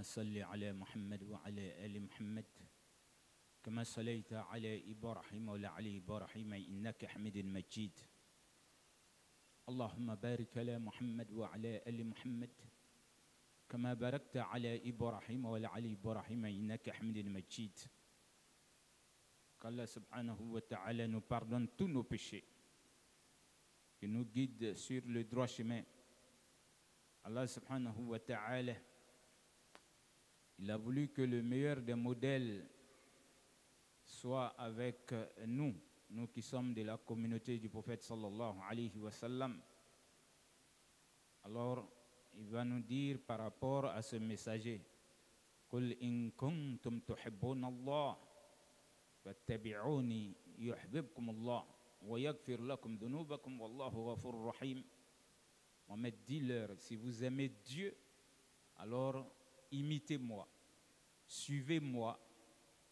صل على محمد وعلى آل محمد كما صليت على إبراهيم وعلى آل إبراهيم إنك حميد مجيد. اللهم بارك على محمد وعلى آل محمد كما باركت على إبراهيم وعلى آل إبراهيم إنك حميد مجيد. Qu'Allah subhanahu wa ta'ala nous pardonne tous nos péchés, qu'il nous guide sur le droit chemin. Allah subhanahu wa ta'ala, il a voulu que le meilleur des modèles soit avec nous, nous qui sommes de la communauté du prophète sallallahu alayhi wa sallam. Alors, il va nous dire par rapport à ce messager, قُلْ إِن كُنْتُمْ تُحِبُّونَ اللَّهَ فاتبعوني يحببكم الله ويغفر لكم ذنوبكم والله غفور رحيم. Mohamed, dis-leur, si vous aimez Dieu, alors imitez-moi, suivez-moi,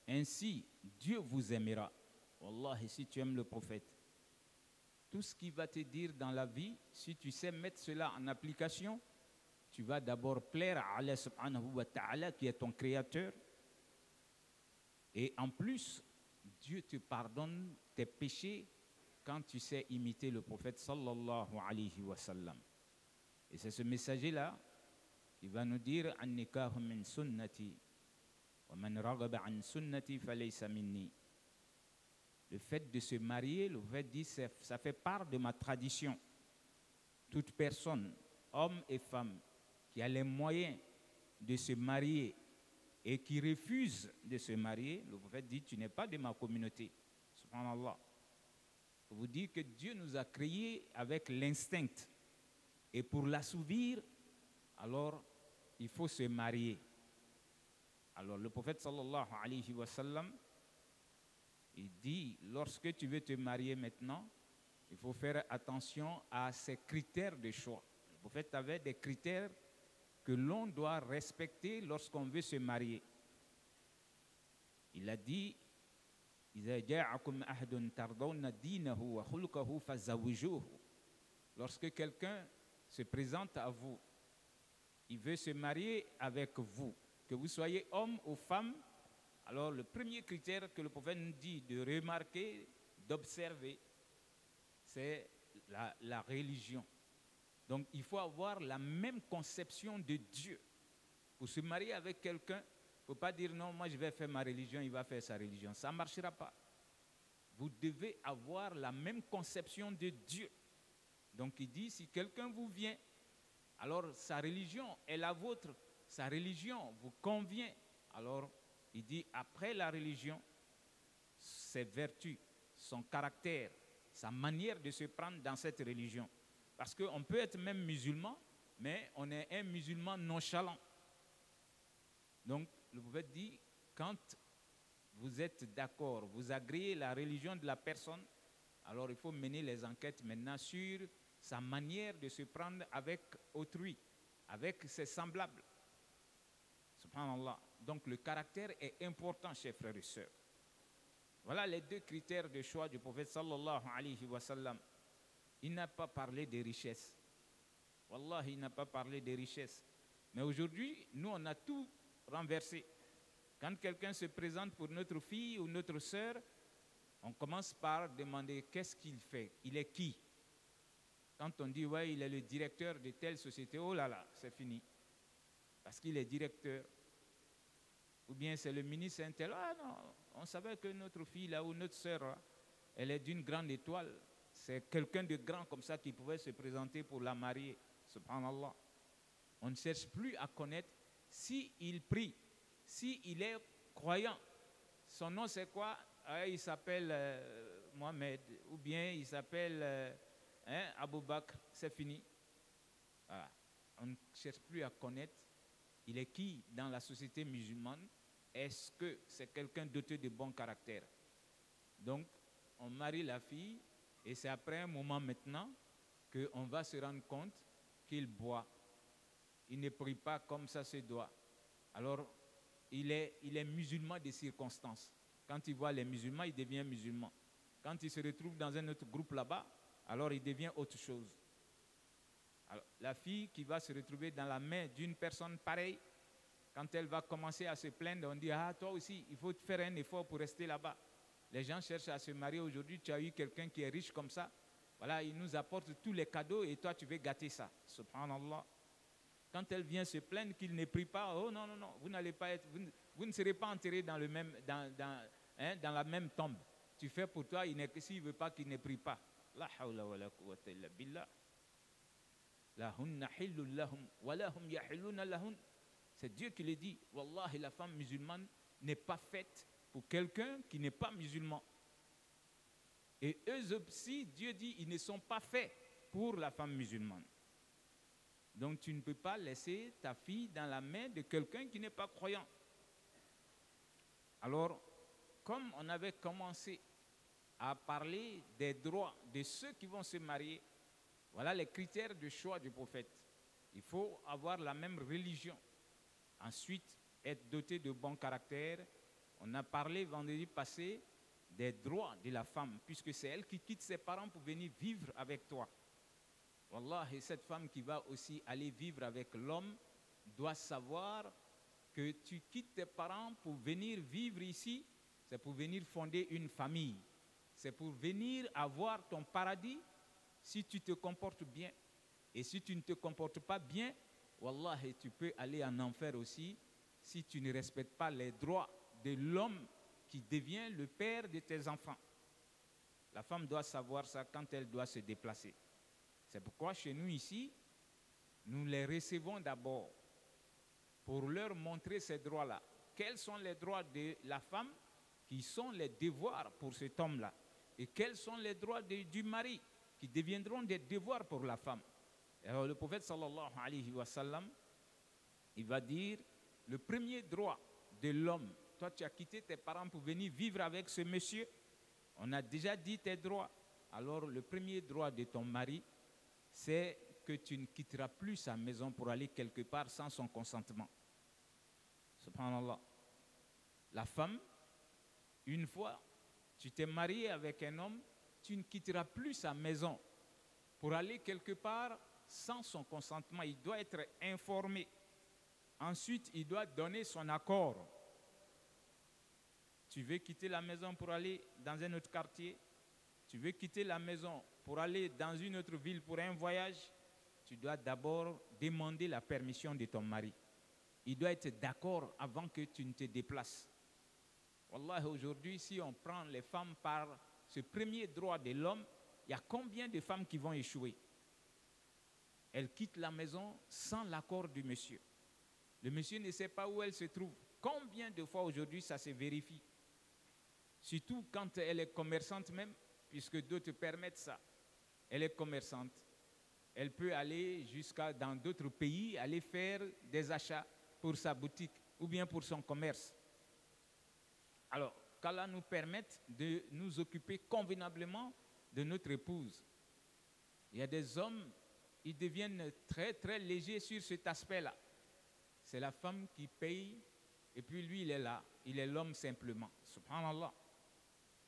ainsi Dieu vous aimera. Wallahi, si tu aimes le prophète, tout ce qu'il va te dire dans la vie, si tu sais mettre cela en application, tu vas d'abord plaire à Allah subhanahu wa ta'ala qui est ton créateur. Et en plus, Dieu te pardonne tes péchés quand tu sais imiter le prophète sallallahu alayhi wa sallam. Et c'est ce messager-là qui va nous dire « An-nikahu min sunnati wa man raghaba an sunnati falaysa minni ». Le fait de se marier, le fait dit, ça fait part de ma tradition. Toute personne, homme et femme, qui a les moyens de se marier et qui refuse de se marier, le prophète dit, tu n'es pas de ma communauté. Subhanallah. Pour vous dire que Dieu nous a créés avec l'instinct. Et pour l'assouvir, alors, il faut se marier. Alors, le prophète sallallahu alayhi wa sallam, il dit, lorsque tu veux te marier maintenant, il faut faire attention à ces critères de choix. Le prophète avait des critères que l'on doit respecter lorsqu'on veut se marier. Il a dit, lorsque quelqu'un se présente à vous, il veut se marier avec vous, que vous soyez homme ou femme, alors le premier critère que le prophète nous dit de remarquer, d'observer, c'est la religion. Donc, il faut avoir la même conception de Dieu. Pour se marier avec quelqu'un, il ne faut pas dire non, moi je vais faire ma religion, il va faire sa religion. Ça ne marchera pas. Vous devez avoir la même conception de Dieu. Donc, il dit, si quelqu'un vous vient, alors sa religion est la vôtre, sa religion vous convient. Alors, il dit, après la religion, ses vertus, son caractère, sa manière de se prendre dans cette religion. Parce qu'on peut être même musulman, mais on est un musulman nonchalant. Donc, le prophète dit, quand vous êtes d'accord, vous agréez la religion de la personne, alors il faut mener les enquêtes maintenant sur sa manière de se prendre avec autrui, avec ses semblables. Subhanallah. Donc, le caractère est important, chers frères et sœurs. Voilà les deux critères de choix du prophète sallallahu alayhi wa sallam. Il n'a pas parlé des richesses. Wallah, il n'a pas parlé des richesses. Mais aujourd'hui, nous, on a tout renversé. Quand quelqu'un se présente pour notre fille ou notre sœur, on commence par demander qu'est-ce qu'il fait, il est qui. Quand on dit, ouais, il est le directeur de telle société, oh là là, c'est fini. Parce qu'il est directeur. Ou bien c'est le ministre intel. Ah non, on savait que notre fille là ou notre sœur, là, elle est d'une grande étoile. C'est quelqu'un de grand comme ça qui pouvait se présenter pour la marier. Subhanallah. On ne cherche plus à connaître s'il prie, s'il est croyant. Son nom c'est quoi? Il s'appelle Mohamed. Ou bien il s'appelle Abou Bakr. C'est fini. Voilà. On ne cherche plus à connaître. Il est qui dans la société musulmane? Est-ce que c'est quelqu'un doté de bon caractère? Donc, on marie la fille et c'est après un moment maintenant qu'on va se rendre compte qu'il boit. Il ne prie pas comme ça se doit. Alors, il est musulman de circonstances. Quand il voit les musulmans, il devient musulman. Quand il se retrouve dans un autre groupe là-bas, alors il devient autre chose. Alors, la fille qui va se retrouver dans la main d'une personne pareille, Quand elle va commencer à se plaindre, on dit, ah, toi aussi, il faut faire un effort pour rester là-bas. Les gens cherchent à se marier aujourd'hui. Tu as eu quelqu'un qui est riche comme ça. Voilà, il nous apporte tous les cadeaux et toi, tu veux gâter ça. Subhanallah. Quand elle vient se plaindre qu'il ne prie pas, oh non, non, non, vous n'allez pas être, vous ne serez pas enterré dans, le même, dans la même tombe. Tu fais pour toi, s'il ne veut pas qu'il ne prie pas. La hawla wa la quwwata illa billah. Lahunna hillun lahum wa lahum yahilluna lahun. C'est Dieu qui le dit. Wallahi, la femme musulmane n'est pas faite pour quelqu'un qui n'est pas musulman. Et eux aussi, Dieu dit, ils ne sont pas faits pour la femme musulmane. Donc tu ne peux pas laisser ta fille dans la main de quelqu'un qui n'est pas croyant. Alors, comme on avait commencé à parler des droits de ceux qui vont se marier, voilà les critères de choix du prophète. Il faut avoir la même religion. Ensuite, être doté de bon caractère. On a parlé vendredi passé des droits de la femme, puisque c'est elle qui quitte ses parents pour venir vivre avec toi. Wallah, et cette femme qui va aussi aller vivre avec l'homme doit savoir que tu quittes tes parents pour venir vivre ici, c'est pour venir fonder une famille. C'est pour venir avoir ton paradis si tu te comportes bien. Et si tu ne te comportes pas bien, wallah, tu peux aller en enfer aussi si tu ne respectes pas les droits de l'homme qui devient le père de tes enfants. La femme doit savoir ça quand elle doit se déplacer. C'est pourquoi chez nous ici, nous les recevons d'abord pour leur montrer ces droits-là. Quels sont les droits de la femme qui sont les devoirs pour cet homme-là? Et quels sont les droits du mari qui deviendront des devoirs pour la femme? Alors le prophète sallallahu alayhi wa sallam, il va dire, le premier droit de l'homme, toi tu as quitté tes parents pour venir vivre avec ce monsieur, on a déjà dit tes droits. Alors le premier droit de ton mari, c'est que tu ne quitteras plus sa maison pour aller quelque part sans son consentement. Subhanallah. La femme, une fois tu t'es marié avec un homme, tu ne quitteras plus sa maison pour aller quelque part sans son consentement. Il doit être informé. Ensuite, il doit donner son accord. Tu veux quitter la maison pour aller dans un autre quartier? Tu veux quitter la maison pour aller dans une autre ville pour un voyage? Tu dois d'abord demander la permission de ton mari. Il doit être d'accord avant que tu ne te déplaces. Wallah, aujourd'hui, si on prend les femmes par ce premier droit de l'homme, il y a combien de femmes qui vont échouer? Elles quittent la maison sans l'accord du monsieur. Le monsieur ne sait pas où elle se trouve. Combien de fois aujourd'hui ça se vérifie? Surtout quand elle est commerçante même, puisque d'autres permettent ça. Elle est commerçante. Elle peut aller jusqu'à dans d'autres pays, aller faire des achats pour sa boutique ou bien pour son commerce. Alors, qu'Allah nous permette de nous occuper convenablement de notre épouse. Il y a des hommes, ils deviennent très très légers sur cet aspect-là. C'est la femme qui paye et puis lui il est là, il est l'homme simplement. Subhanallah.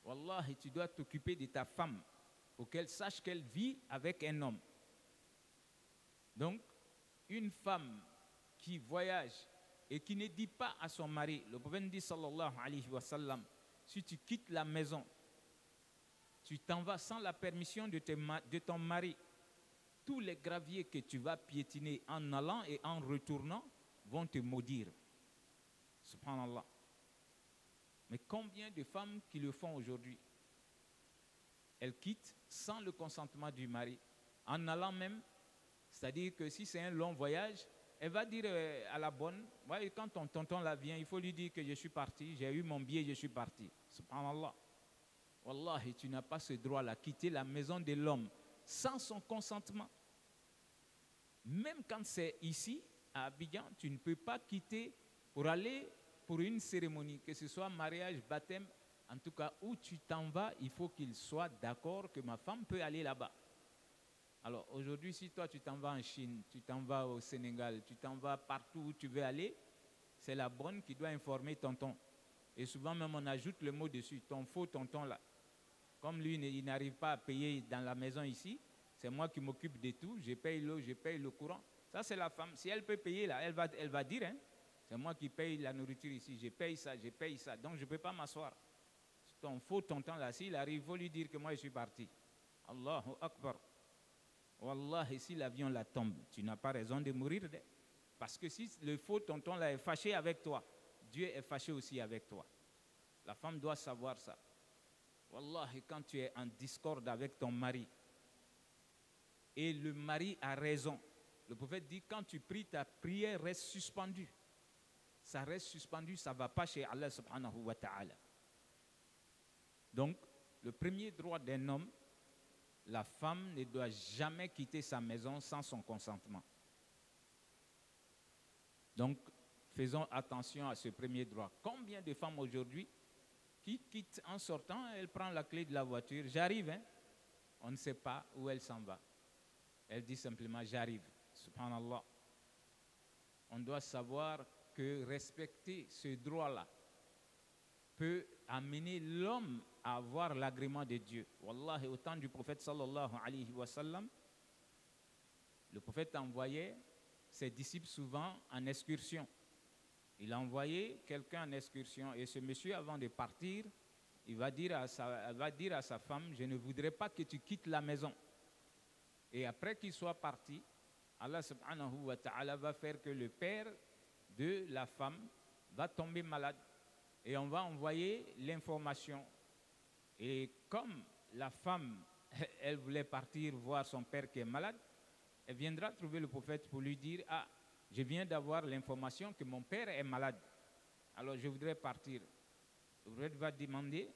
Wallah, tu dois t'occuper de ta femme pour qu'elle sache qu'elle vit avec un homme. Donc, une femme qui voyage et qui ne dit pas à son mari, le prophète dit sallallahu alayhi wa sallam, si tu quittes la maison, tu t'en vas sans la permission de ton mari, tous les graviers que tu vas piétiner en allant et en retournant vont te maudire. Subhanallah. Mais combien de femmes qui le font aujourd'hui? Elles quittent sans le consentement du mari, en allant même, c'est-à-dire que si c'est un long voyage, elle va dire à la bonne, ouais, quand ton tonton là vient, il faut lui dire que je suis parti, j'ai eu mon billet, je suis parti. Subhanallah. Wallahi, tu n'as pas ce droit-là, quitter la maison de l'homme sans son consentement. Même quand c'est ici, à Abidjan, tu ne peux pas quitter pour aller pour une cérémonie, que ce soit mariage, baptême, en tout cas, où tu t'en vas, il faut qu'il soit d'accord que ma femme peut aller là-bas. Alors aujourd'hui, si toi tu t'en vas en Chine, tu t'en vas au Sénégal, tu t'en vas partout où tu veux aller, c'est la bonne qui doit informer tonton. Et souvent même on ajoute le mot dessus, ton faux tonton là. Comme lui, il n'arrive pas à payer dans la maison ici, c'est moi qui m'occupe de tout, je paye l'eau, je paye le courant. Ça c'est la femme, si elle peut payer là, elle va dire, hein. C'est moi qui paye la nourriture ici, je paye ça, donc je ne peux pas m'asseoir. Ton faux tonton là, s'il arrive, il faut lui dire que moi je suis parti. Allahu Akbar. Wallahi, si l'avion la tombe, tu n'as pas raison de mourir. Parce que si le faux tonton là est fâché avec toi, Dieu est fâché aussi avec toi. La femme doit savoir ça. Wallahi, quand tu es en discorde avec ton mari, et le mari a raison, le prophète dit, quand tu pries, ta prière reste suspendue. Ça reste suspendu, ça ne va pas chez Allah subhanahu wa ta'ala. Donc, le premier droit d'un homme, la femme ne doit jamais quitter sa maison sans son consentement. Donc, faisons attention à ce premier droit. Combien de femmes aujourd'hui qui quittent en sortant, elle prend la clé de la voiture, j'arrive, hein? On ne sait pas où elle s'en va. Elle dit simplement, j'arrive. Subhanallah. On doit savoir que respecter ce droit-là peut amener l'homme à avoir l'agrément de Dieu. Wallahi, au temps du prophète sallallahu alayhi wa sallam, le prophète envoyait ses disciples souvent en excursion. Il a envoyé quelqu'un en excursion et ce monsieur, avant de partir, il va dire à sa femme, je ne voudrais pas que tu quittes la maison. Et après qu'il soit parti, Allah subhanahu wa ta'ala va faire que le père de la femme va tomber malade. Et on va envoyer l'information. Et comme la femme, elle voulait partir voir son père qui est malade, elle viendra trouver le prophète pour lui dire, ah, je viens d'avoir l'information que mon père est malade. Alors je voudrais partir. Le prophète va demander,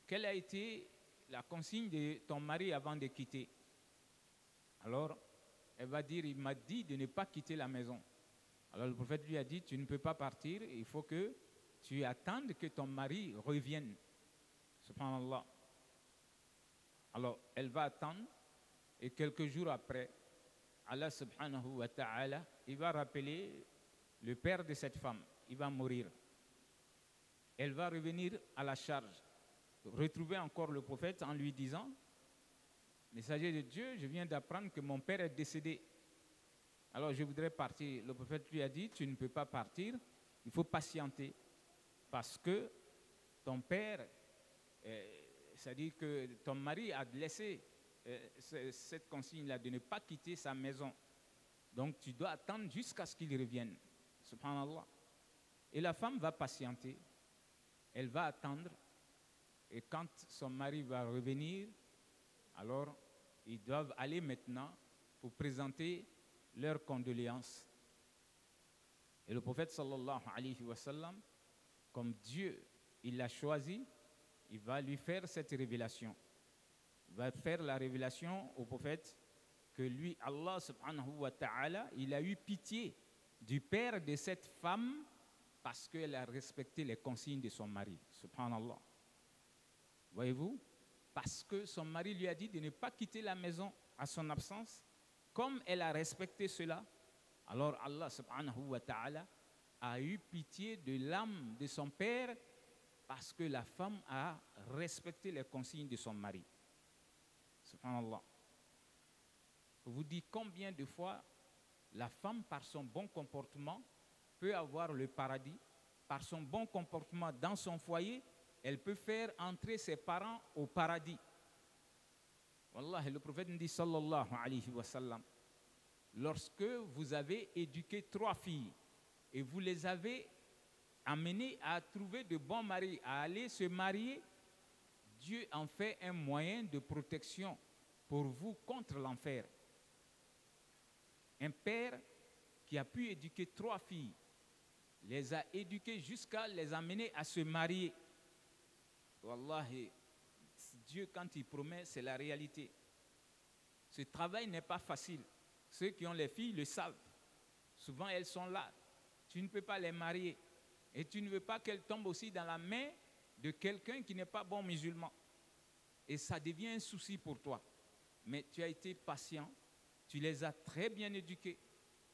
quelle a été la consigne de ton mari avant de quitter? Alors, elle va dire, il m'a dit de ne pas quitter la maison. Alors le prophète lui a dit, tu ne peux pas partir, il faut que tu attendes que ton mari revienne. Subhanallah. Alors, elle va attendre et quelques jours après, Allah subhanahu wa ta'ala, il va rappeler le père de cette femme. Il va mourir. Elle va revenir à la charge. Retrouver encore le prophète en lui disant, messager de Dieu, je viens d'apprendre que mon père est décédé. Alors je voudrais partir. Le prophète lui a dit, tu ne peux pas partir, il faut patienter. Parce que ton père, c'est-à-dire que ton mari a laissé cette consigne-là de ne pas quitter sa maison. Donc tu dois attendre jusqu'à ce qu'il revienne. Subhanallah. Et la femme va patienter. Elle va attendre. Et quand son mari va revenir, alors ils doivent aller maintenant pour présenter leurs condoléances. Et le prophète sallallahu alayhi wa sallam, comme Dieu, il l'a choisi, il va lui faire cette révélation. Il va faire la révélation au prophète que lui, Allah subhanahu wa ta'ala, il a eu pitié du père de cette femme parce qu'elle a respecté les consignes de son mari. Subhanallah. Voyez-vous? Parce que son mari lui a dit de ne pas quitter la maison à son absence. Comme elle a respecté cela, alors Allah subhanahu wa ta'ala a eu pitié de l'âme de son père parce que la femme a respecté les consignes de son mari. Subhanallah. Je vous dis combien de fois la femme, par son bon comportement, peut avoir le paradis. Par son bon comportement dans son foyer, elle peut faire entrer ses parents au paradis. Wallah, le prophète nous dit sallallahu alayhi wa sallam, lorsque vous avez éduqué 3 filles et vous les avez amenées à trouver de bons maris, à aller se marier, Dieu en fait un moyen de protection pour vous contre l'enfer. Un père qui a pu éduquer 3 filles, les a éduquées jusqu'à les amener à se marier. Wallahi, Dieu, quand il promet, c'est la réalité. Ce travail n'est pas facile. Ceux qui ont les filles le savent. Souvent, elles sont là. Tu ne peux pas les marier. Et tu ne veux pas qu'elles tombent aussi dans la main de quelqu'un qui n'est pas bon musulman. Et ça devient un souci pour toi. Mais tu as été patient. Tu les as très bien éduquées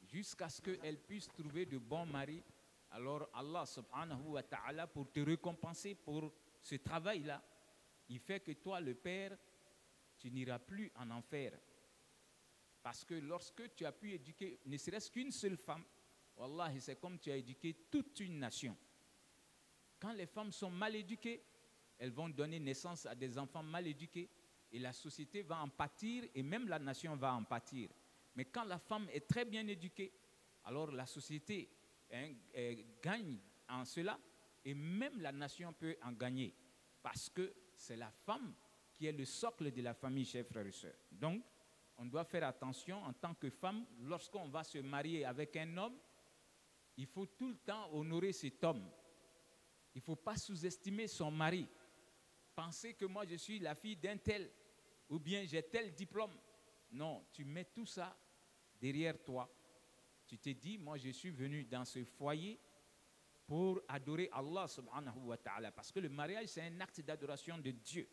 jusqu'à ce qu'elles puissent trouver de bons maris. Alors Allah subhanahu wa ta'ala, pour te récompenser pour ce travail-là, il fait que toi, le père, tu n'iras plus en enfer. Parce que lorsque tu as pu éduquer ne serait-ce qu'une seule femme, Wallahi, c'est comme tu as éduqué toute une nation. Quand les femmes sont mal éduquées, elles vont donner naissance à des enfants mal éduqués et la société va en pâtir et même la nation va en pâtir. Mais quand la femme est très bien éduquée, alors la société gagne en cela et même la nation peut en gagner parce que c'est la femme qui est le socle de la famille, chers frères et sœurs. Donc, on doit faire attention en tant que femme, lorsqu'on va se marier avec un homme, il faut tout le temps honorer cet homme. Il ne faut pas sous-estimer son mari. Penser que moi je suis la fille d'un tel ou bien j'ai tel diplôme. Non, tu mets tout ça derrière toi. Tu te dis, moi je suis venu dans ce foyer pour adorer Allah subhanahu wa ta'ala. Parce que le mariage c'est un acte d'adoration de Dieu.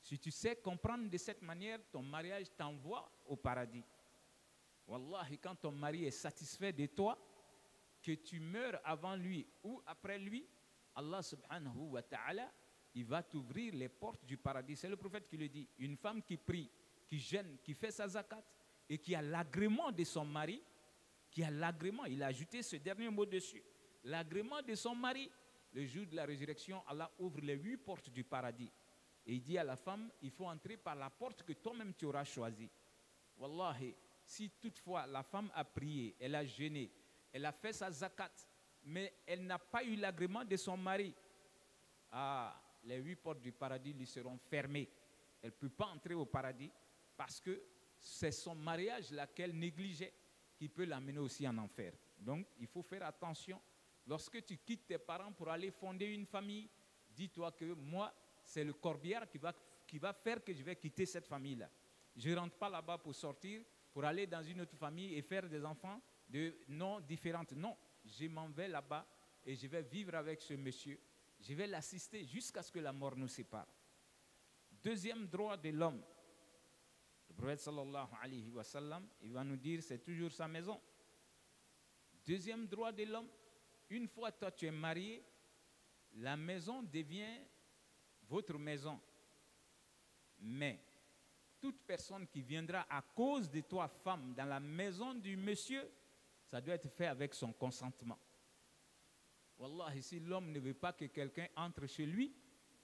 Si tu sais comprendre de cette manière, ton mariage t'envoie au paradis. Wallahi, quand ton mari est satisfait de toi, que tu meurs avant lui ou après lui, Allah subhanahu wa ta'ala, il va t'ouvrir les portes du paradis. C'est le prophète qui le dit. Une femme qui prie, qui jeûne, qui fait sa zakat et qui a l'agrément de son mari, qui a l'agrément, il a ajouté ce dernier mot dessus, l'agrément de son mari, le jour de la résurrection, Allah ouvre les 8 portes du paradis. Et il dit à la femme, il faut entrer par la porte que toi-même tu auras choisie. Wallahi, si toutefois la femme a prié, elle a jeûné, elle a fait sa zakat, mais elle n'a pas eu l'agrément de son mari, les 8 portes du paradis lui seront fermées. Elle ne peut pas entrer au paradis parce que c'est son mariage là qu'elle négligeait qui peut l'amener aussi en enfer. Donc, il faut faire attention. Lorsque tu quittes tes parents pour aller fonder une famille, dis-toi que moi, c'est le corbillard qui va faire que je vais quitter cette famille-là. Je ne rentre pas là-bas pour sortir, pour aller dans une autre famille et faire des enfants de noms différents. Non, je m'en vais là-bas et je vais vivre avec ce monsieur. Je vais l'assister jusqu'à ce que la mort nous sépare. Deuxième droit de l'homme. Le prophète sallallahu alayhi wa sallam, il va nous dire c'est toujours sa maison. Deuxième droit de l'homme, une fois toi tu es marié, la maison devient votre maison. Mais toute personne qui viendra à cause de toi, femme, dans la maison du monsieur, ça doit être fait avec son consentement. Wallah, si l'homme ne veut pas que quelqu'un entre chez lui,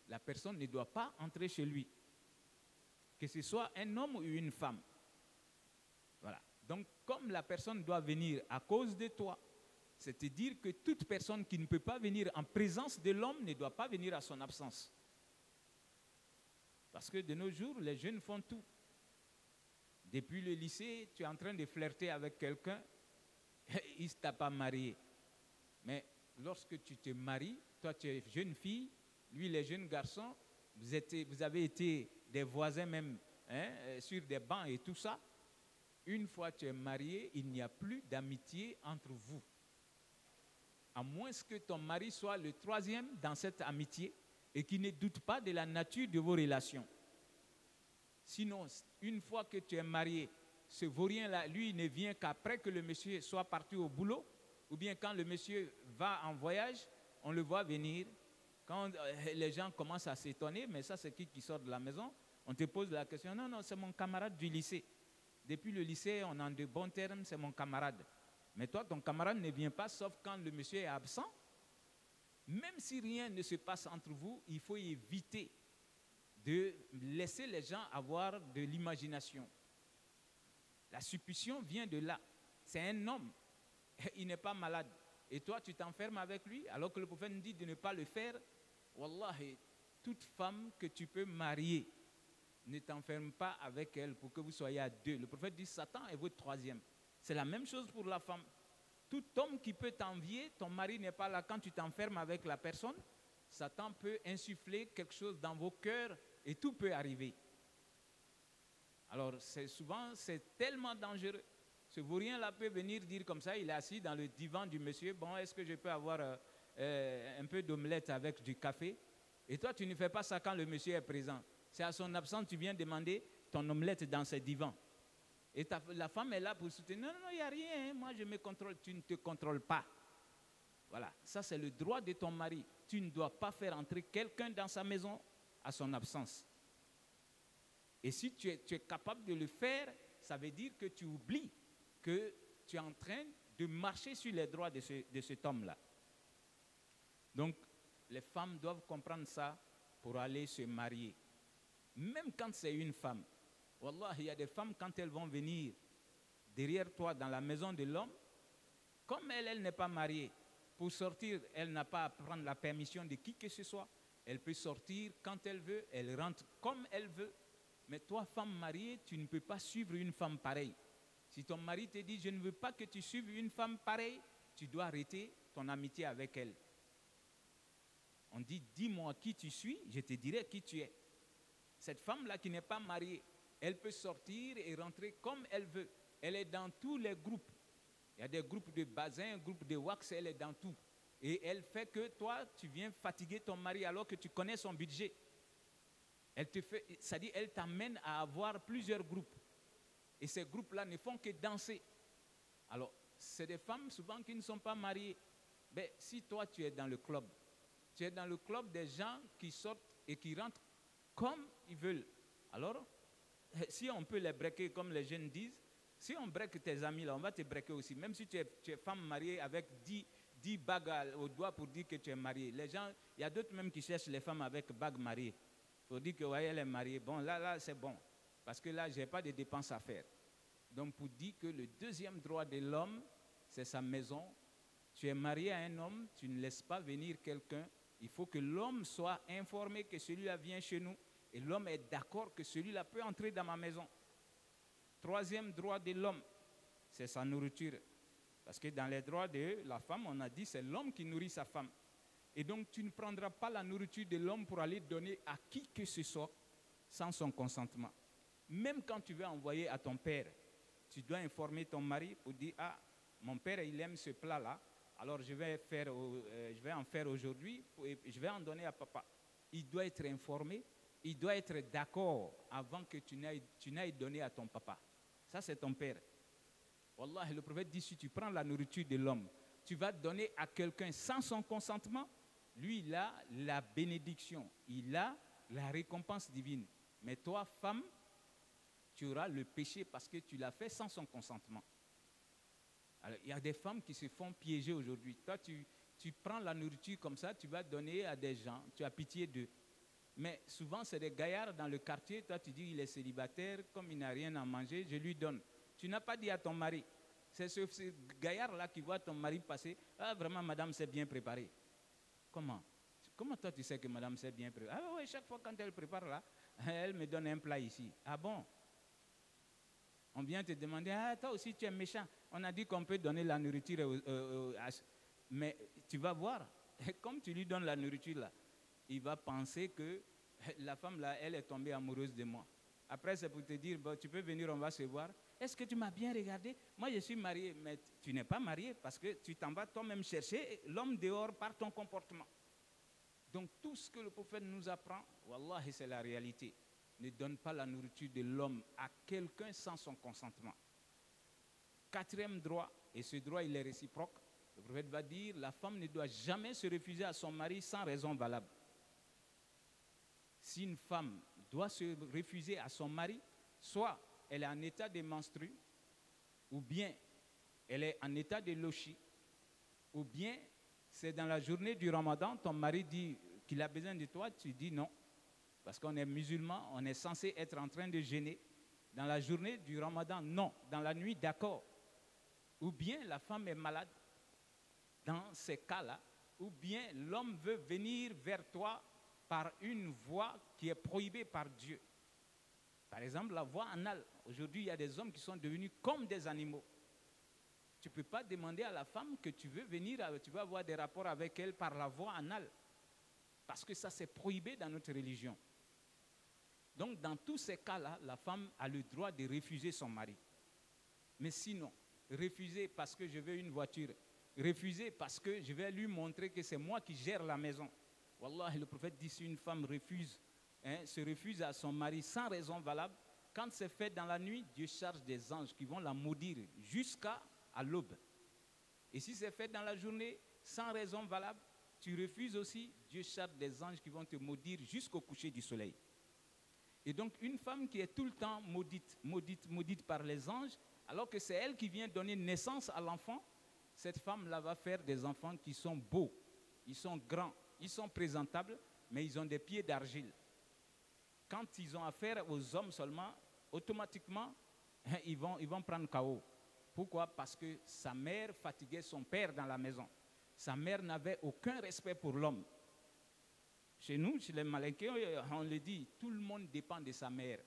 la personne ne doit pas entrer chez lui. Que ce soit un homme ou une femme. Voilà. Donc, comme la personne doit venir à cause de toi, c'est-à-dire que toute personne qui ne peut pas venir en présence de l'homme ne doit pas venir à son absence. Parce que de nos jours, les jeunes font tout. Depuis le lycée, tu es en train de flirter avec quelqu'un, il ne t'a pas marié. Mais lorsque tu te maries, toi tu es jeune fille, lui les jeunes garçons, vous avez été des voisins même sur des bancs et tout ça. Une fois tu es marié, il n'y a plus d'amitié entre vous. À moins que ton mari soit le troisième dans cette amitié et qu'il ne doute pas de la nature de vos relations. Sinon, une fois que tu es marié, ce vaurien-là, lui, ne vient qu'après que le monsieur soit parti au boulot, ou bien quand le monsieur va en voyage, on le voit venir. Quand les gens commencent à s'étonner, mais ça c'est qui sort de la maison, on te pose la question, non, non, c'est mon camarade du lycée. Depuis le lycée, on est en de bons termes, c'est mon camarade. Mais toi, ton camarade ne vient pas, sauf quand le monsieur est absent. Même si rien ne se passe entre vous, il faut éviter de laisser les gens avoir de l'imagination. La suppusion vient de là. C'est un homme. Il n'est pas malade. Et toi, tu t'enfermes avec lui, alors que le prophète nous dit de ne pas le faire. Wallahi, toute femme que tu peux marier, ne t'enferme pas avec elle pour que vous soyez à deux. Le prophète dit Satan est votre troisième. C'est la même chose pour la femme. Tout homme qui peut t'envier, ton mari n'est pas là quand tu t'enfermes avec la personne, Satan peut insuffler quelque chose dans vos cœurs et tout peut arriver. Alors, c'est tellement dangereux. Ce vaurien-là peut venir dire comme ça, il est assis dans le divan du monsieur, bon, est-ce que je peux avoir un peu d'omelette avec du café? Et toi, tu ne fais pas ça quand le monsieur est présent. C'est à son absence que tu viens demander ton omelette dans ce divan. Et la femme est là pour soutenir, non, non, il n'y a rien, hein, moi je me contrôle, tu ne te contrôles pas. Voilà, ça c'est le droit de ton mari. Tu ne dois pas faire entrer quelqu'un dans sa maison à son absence. Et si tu es capable de le faire, ça veut dire que tu oublies que tu es en train de marcher sur les droits de cet homme-là. Donc, les femmes doivent comprendre ça pour aller se marier. Même quand c'est une femme. Wallah, il y a des femmes, quand elles vont venir derrière toi dans la maison de l'homme, comme elle n'est pas mariée, pour sortir, elle n'a pas à prendre la permission de qui que ce soit. Elle peut sortir quand elle veut, elle rentre comme elle veut. Mais toi, femme mariée, tu ne peux pas suivre une femme pareille. Si ton mari te dit, je ne veux pas que tu suives une femme pareille, tu dois arrêter ton amitié avec elle. On dit, dis-moi qui tu suis, je te dirai qui tu es. Cette femme-là qui n'est pas mariée, elle peut sortir et rentrer comme elle veut. Elle est dans tous les groupes. Il y a des groupes de bazin, un groupe de wax, elle est dans tout. Et elle fait que toi, tu viens fatiguer ton mari alors que tu connais son budget. Elle te fait, c'est-à-dire, elle t'amène à avoir plusieurs groupes. Et ces groupes-là ne font que danser. Alors, c'est des femmes souvent qui ne sont pas mariées. Mais si toi, tu es dans le club, tu es dans le club des gens qui sortent et qui rentrent comme ils veulent. Alors, si on peut les breaker, comme les jeunes disent, si on break tes amis, là, on va te breaker aussi. Même si tu es femme mariée avec 10 bagues au doigt pour dire que tu es mariée. Les gens, il y a d'autres même qui cherchent les femmes avec bagues mariées. Pour dire que ouais, elle est mariée. Bon, là, c'est bon. Parce que là, je n'ai pas de dépenses à faire. Donc, pour dire que le deuxième droit de l'homme, c'est sa maison. Tu es marié à un homme, tu ne laisses pas venir quelqu'un. Il faut que l'homme soit informé que celui-là vient chez nous. Et l'homme est d'accord que celui-là peut entrer dans ma maison. Troisième droit de l'homme, c'est sa nourriture. Parce que dans les droits de la femme, on a dit c'est l'homme qui nourrit sa femme. Et donc, tu ne prendras pas la nourriture de l'homme pour aller donner à qui que ce soit sans son consentement. Même quand tu veux envoyer à ton père, tu dois informer ton mari pour dire « Ah, mon père, il aime ce plat-là, alors je vais en faire aujourd'hui et je vais en donner à papa. » Il doit être informé, il doit être d'accord avant que tu n'ailles donner à ton papa. Ça, c'est ton père. Wallah, le prophète dit, si tu prends la nourriture de l'homme, tu vas donner à quelqu'un sans son consentement, lui, il a la bénédiction, il a la récompense divine. Mais toi, femme, tu auras le péché parce que tu l'as fait sans son consentement. Alors, il y a des femmes qui se font piéger aujourd'hui. Toi, tu prends la nourriture comme ça, tu vas donner à des gens, tu as pitié d'eux. Mais souvent, c'est des gaillards dans le quartier. Toi, tu dis, il est célibataire, comme il n'a rien à manger, je lui donne. Tu n'as pas dit à ton mari. C'est ce gaillard-là qui voit ton mari passer. Ah, vraiment, madame s'est bien préparée. Comment? Comment toi, tu sais que madame s'est bien préparée? Ah oui, chaque fois quand elle prépare là, elle me donne un plat ici. Ah bon? On vient te demander, ah, toi aussi, tu es méchant. On a dit qu'on peut donner la nourriture mais tu vas voir, comme tu lui donnes la nourriture là, il va penser que la femme là, elle est tombée amoureuse de moi. Après, c'est pour te dire, bon, tu peux venir, on va se voir. Est-ce que tu m'as bien regardé? Moi, je suis marié, mais tu n'es pas marié parce que tu t'en vas toi-même chercher l'homme dehors par ton comportement. Donc, tout ce que le prophète nous apprend, wallahi, c'est la réalité. Ne donne pas la nourriture de l'homme à quelqu'un sans son consentement. Quatrième droit, et ce droit, il est réciproque. Le prophète va dire, la femme ne doit jamais se refuser à son mari sans raison valable. Si une femme doit se refuser à son mari, soit elle est en état de menstru, ou bien elle est en état de lochi, ou bien c'est dans la journée du Ramadan, ton mari dit qu'il a besoin de toi, tu dis non. Parce qu'on est musulman, on est censé être en train de jeûner. Dans la journée du Ramadan, non. Dans la nuit, d'accord. Ou bien la femme est malade, dans ces cas-là, ou bien l'homme veut venir vers toi par une voie qui est prohibée par Dieu. Par exemple, la voie anale. Aujourd'hui, il y a des hommes qui sont devenus comme des animaux. Tu ne peux pas demander à la femme que tu veux venir, tu veux avoir des rapports avec elle par la voie anale. Parce que ça, c'est prohibé dans notre religion. Donc, dans tous ces cas-là, la femme a le droit de refuser son mari. Mais sinon, refuser parce que je veux une voiture, refuser parce que je vais lui montrer que c'est moi qui gère la maison. Wallah, le prophète dit, si une femme se refuse à son mari sans raison valable, quand c'est fait dans la nuit, Dieu charge des anges qui vont la maudire jusqu'à l'aube. Et si c'est fait dans la journée, sans raison valable, tu refuses aussi, Dieu charge des anges qui vont te maudire jusqu'au coucher du soleil. Et donc, une femme qui est tout le temps maudite par les anges, alors que c'est elle qui vient donner naissance à l'enfant, cette femme-là va faire des enfants qui sont beaux, ils sont grands, ils sont présentables, mais ils ont des pieds d'argile. Quand ils ont affaire aux hommes seulement, automatiquement, ils vont prendre KO. Pourquoi? Parce que sa mère fatiguait son père dans la maison. Sa mère n'avait aucun respect pour l'homme. Chez nous, chez les Malinqués, on le dit, tout le monde dépend de sa mère.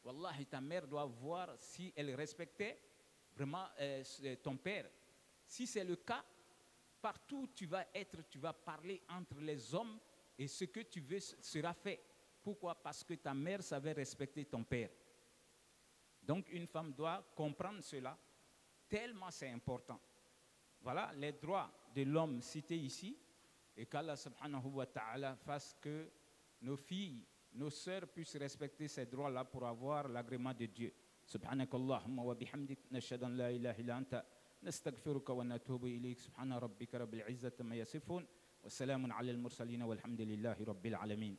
Wallahi, ta mère doit voir si elle respectait vraiment ton père. Si c'est le cas, partout où tu vas être, tu vas parler entre les hommes et ce que tu veux sera fait. Pourquoi? Parce que ta mère savait respecter ton père. Donc une femme doit comprendre cela, tellement c'est important. Voilà les droits de l'homme cités ici, et qu'Allah subhanahu wa ta'ala fasse que nos filles, nos sœurs puissent respecter ces droits-là pour avoir l'agrément de Dieu. Subhanakallahumma wa bihamdik, nashhadu an la ilaha illa anta, nastaghfiruka wa natubu ilayk, subhana rabbika rabbil izzati ma yasifun, wa salamun ala al-mursalin walhamdulillahi rabbil alamin.